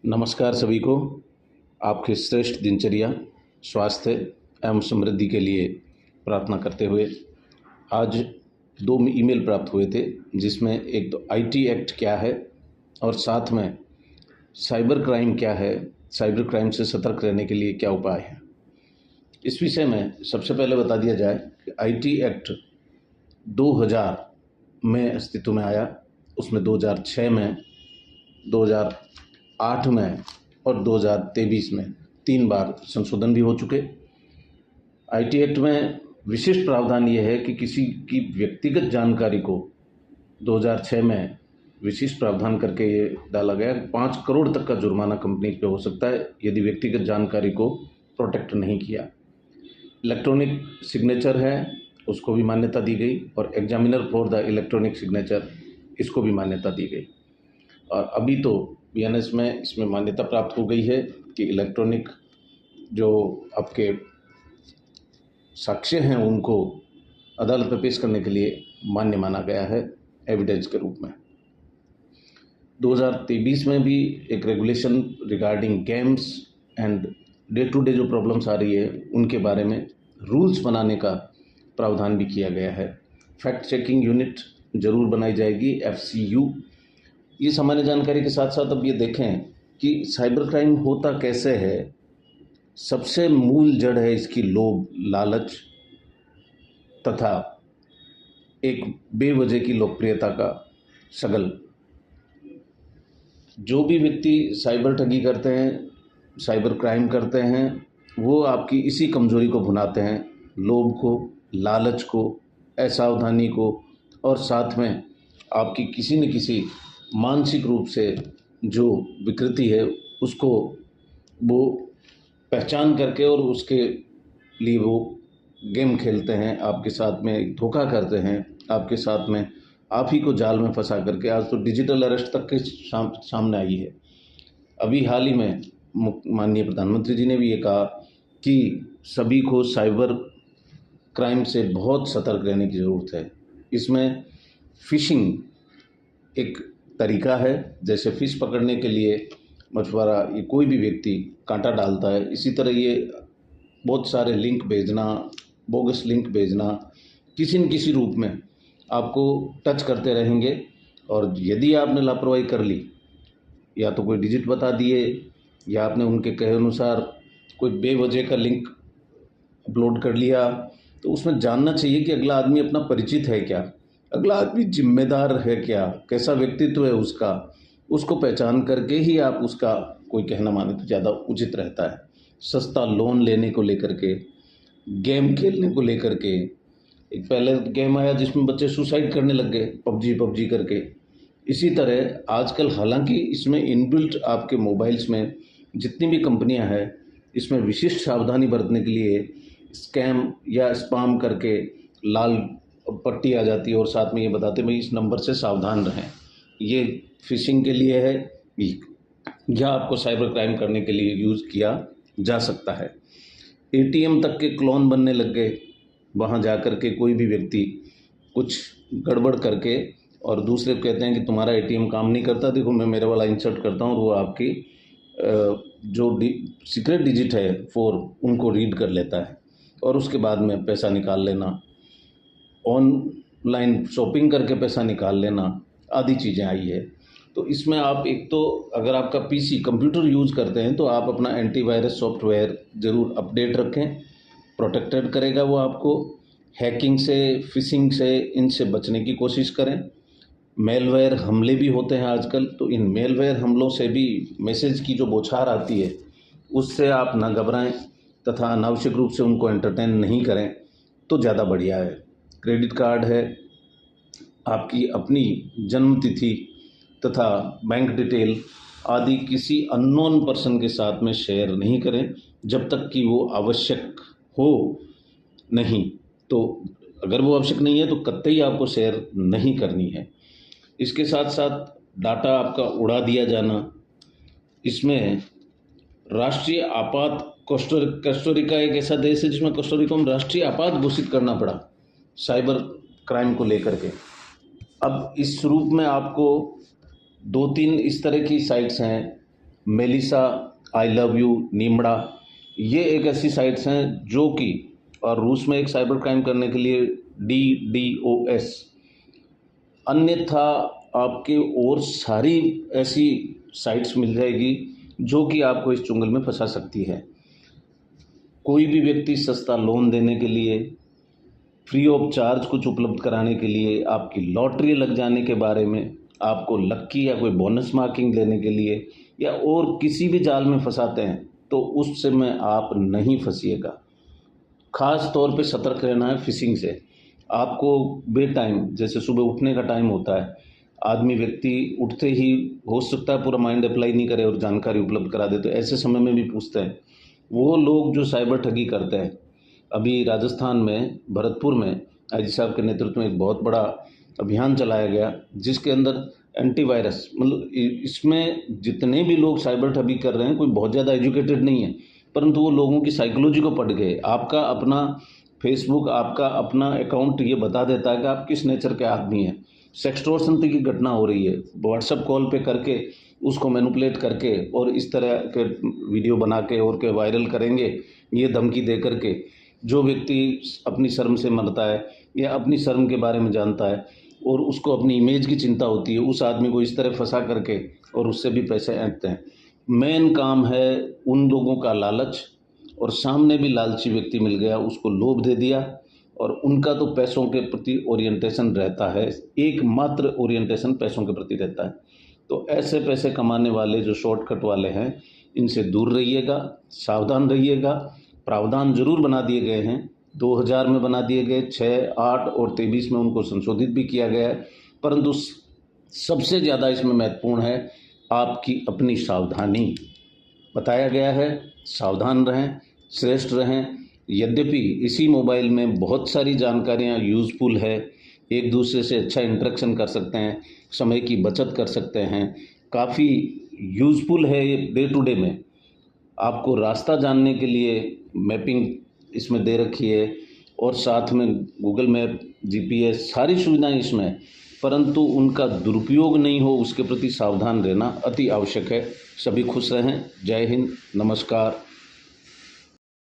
नमस्कार सभी को। आपके श्रेष्ठ दिनचर्या, स्वास्थ्य एवं समृद्धि के लिए प्रार्थना करते हुए आज 2 ईमेल प्राप्त हुए थे, जिसमें एक तो आईटी एक्ट क्या है और साथ में साइबर क्राइम क्या है, साइबर क्राइम से सतर्क रहने के लिए क्या उपाय हैं। इस विषय में सबसे पहले बता दिया जाए कि आईटी एक्ट 2000 में अस्तित्व में आया, उसमें 2006 में, 2008 में और 2023 में 3 बार संशोधन भी हो चुके। आईटी एक्ट में विशिष्ट प्रावधान ये है कि किसी की व्यक्तिगत जानकारी को 2006 में विशिष्ट प्रावधान करके ये डाला गया कि 5 करोड़ तक का जुर्माना कंपनी पे हो सकता है यदि व्यक्तिगत जानकारी को प्रोटेक्ट नहीं किया। इलेक्ट्रॉनिक सिग्नेचर है, उसको भी मान्यता दी गई और examiner for the electronic signature, इसको भी मान्यता दी गई। और अभी तो बीएनएस में इसमें मान्यता प्राप्त हो गई है कि इलेक्ट्रॉनिक जो आपके साक्ष्य हैं उनको अदालत में पेश करने के लिए मान्य माना गया है एविडेंस के रूप में। 2023 में भी एक regulation regarding games and day to day जो प्रॉब्लम्स आ रही है उनके बारे में रूल्स बनाने का प्रावधान भी किया गया है। फैक्ट चेकिंग यूनिट जरूर बनाई जाएगी, FCU। ये सामान्य जानकारी के साथ साथ अब ये देखें कि साइबर क्राइम होता कैसे है। सबसे मूल जड़ है इसकी लोभ, लालच तथा एक बेवजह की लोकप्रियता का शगल। जो भी व्यक्ति साइबर ठगी करते हैं, साइबर क्राइम करते हैं, वो आपकी इसी कमजोरी को भुनाते हैं, लोभ को, लालच को, असावधानी को, और साथ में आपकी किसी न किसी मानसिक रूप से जो विकृति है उसको वो पहचान करके और उसके लिए वो गेम खेलते हैं, आपके साथ में धोखा करते हैं, आपके साथ में आप ही को जाल में फंसा करके। आज तो डिजिटल अरेस्ट तक के सामने आई है। अभी हाल ही में माननीय प्रधानमंत्री जी ने भी ये कहा कि सभी को साइबर क्राइम से बहुत सतर्क रहने की ज़रूरत है। इसमें फिशिंग एक तरीका है, जैसे फिश पकड़ने के लिए मछुआरा ये कोई भी व्यक्ति कांटा डालता है, इसी तरह ये बहुत सारे लिंक भेजना, बोगस लिंक भेजना, किसी न किसी रूप में आपको टच करते रहेंगे। और यदि आपने लापरवाही कर ली, या तो कोई डिजिट बता दिए या आपने उनके कहे अनुसार कोई बेवजह का लिंक अपलोड कर लिया, तो उसमें जानना चाहिए कि अगला आदमी अपना परिचित है क्या, अगला आदमी जिम्मेदार है क्या, कैसा व्यक्तित्व है उसका। उसको पहचान करके ही आप उसका कोई कहना माने तो ज़्यादा उचित रहता है। सस्ता लोन लेने को लेकर के, गेम खेलने को लेकर के, एक पहले गेम आया जिसमें बच्चे सुसाइड करने लग गए, पबजी करके। इसी तरह आजकल हालांकि इसमें इनबिल्ट आपके मोबाइल्स में जितनी भी कंपनियां हैं, इसमें विशिष्ट सावधानी बरतने के लिए स्कैम या स्पैम करके लाल पट्टी आ जाती है और साथ में ये बताते हैं भाई इस नंबर से सावधान रहें, ये फिशिंग के लिए है या आपको साइबर क्राइम करने के लिए यूज़ किया जा सकता है। एटीएम तक के क्लोन बनने लग गए। वहाँ जा कर के कोई भी व्यक्ति कुछ गड़बड़ करके और दूसरे को कहते हैं कि तुम्हारा एटीएम काम नहीं करता, देखो मैं मेरे वाला इंसर्ट करता हूँ, और वो आपकी जो सीक्रेट डिजिट है 4 उनको रीड कर लेता है और उसके बाद में पैसा निकाल लेना, ऑनलाइन शॉपिंग करके पैसा निकाल लेना आदि चीज़ें आई है। तो इसमें आप एक तो अगर आपका पीसी कंप्यूटर यूज़ करते हैं तो आप अपना एंटीवायरस सॉफ्टवेयर ज़रूर अपडेट रखें, प्रोटेक्टेड करेगा वो आपको। हैकिंग से, फिशिंग से, इनसे बचने की कोशिश करें। मेलवेयर हमले भी होते हैं आजकल, तो इन मेलवेयर हमलों से भी मैसेज की जो बौछार आती है उससे आप ना घबराएं तथा अनावश्यक रूप से उनको एंटरटेन नहीं करें तो ज़्यादा बढ़िया है। क्रेडिट कार्ड है, आपकी अपनी जन्म तिथि तथा बैंक डिटेल आदि किसी अननोन पर्सन के साथ में शेयर नहीं करें जब तक कि वो आवश्यक हो नहीं। तो अगर वो आवश्यक नहीं है तो कतई आपको शेयर नहीं करनी है। इसके साथ साथ डाटा आपका उड़ा दिया जाना, इसमें राष्ट्रीय आपात कोस्टारिका एक ऐसा देश है जिसमें कोस्टारिका में राष्ट्रीय आपात घोषित करना पड़ा साइबर क्राइम को लेकर के। अब इस रूप में आपको 2-3 इस तरह की साइट्स हैं मेलिसा, आई लव यू, नीमड़ा, ये एक ऐसी साइट्स हैं जो कि, और रूस में एक साइबर क्राइम करने के लिए DDoS, अन्यथा आपके और सारी ऐसी साइट्स मिल जाएगी जो कि आपको इस चुंगल में फंसा सकती है। कोई भी व्यक्ति सस्ता लोन देने के लिए, फ्री ऑफ चार्ज कुछ उपलब्ध कराने के लिए, आपकी लॉटरी लग जाने के बारे में, आपको लक्की या कोई बोनस मार्किंग देने के लिए, या और किसी भी जाल में फंसाते हैं, तो उस समय आप नहीं फंसिएगा। ख़ास तौर पे सतर्क रहना है फिशिंग से। आपको बे टाइम, जैसे सुबह उठने का टाइम होता है, आदमी व्यक्ति उठते ही हो सकता है पूरा माइंड अप्लाई नहीं करे और जानकारी उपलब्ध करा दे, तो ऐसे समय में भी पूछते हैं। वो लोग जो साइबर ठगी करते हैं, अभी राजस्थान में भरतपुर में आईजी साहब के नेतृत्व में एक बहुत बड़ा अभियान चलाया गया, जिसके अंदर एंटीवायरस, मतलब इसमें जितने भी लोग साइबर ठगी कर रहे हैं कोई बहुत ज़्यादा एजुकेटेड नहीं है, परंतु वो लोगों की साइकोलॉजी को पढ़ गए। आपका अपना फेसबुक, आपका अपना अकाउंट ये बता देता है कि आप किस नेचर के आदमी हैं। सेक्सटॉर्शन की घटना हो रही है, व्हाट्सएप कॉल पे करके उसको मैनिपुलेट करके और इस तरह के वीडियो बना के और के वायरल करेंगे, ये धमकी दे करके। जो व्यक्ति अपनी शर्म से मरता है या अपनी शर्म के बारे में जानता है और उसको अपनी इमेज की चिंता होती है, उस आदमी को इस तरह फंसा करके और उससे भी पैसे ऐंठते हैं। मेन काम है उन लोगों का लालच, और सामने भी लालची व्यक्ति मिल गया, उसको लोभ दे दिया, और उनका तो पैसों के प्रति ओरिएंटेशन रहता है, एकमात्र ओरिएंटेशन पैसों के प्रति रहता है। तो ऐसे पैसे कमाने वाले जो शॉर्टकट वाले हैं, इनसे दूर रहिएगा, सावधान रहिएगा। प्रावधान जरूर बना दिए गए हैं, 2000 में बना दिए गए, 6, 8 और 23 में उनको संशोधित भी किया गया है, परंतु सबसे ज़्यादा इसमें महत्वपूर्ण है आपकी अपनी सावधानी। बताया गया है, सावधान रहें, श्रेष्ठ रहें। यद्यपि इसी मोबाइल में बहुत सारी जानकारियाँ यूज़फुल है, एक दूसरे से अच्छा इंटरेक्शन कर सकते हैं, समय की बचत कर सकते हैं, काफ़ी यूज़फुल है ये डे टू डे में। आपको रास्ता जानने के लिए मैपिंग इसमें दे रखी है, और साथ में गूगल मैप, GPS, सारी सुविधाएं इसमें है, परंतु उनका दुरुपयोग नहीं हो उसके प्रति सावधान रहना अति आवश्यक है। सभी खुश रहें। जय हिंद, नमस्कार।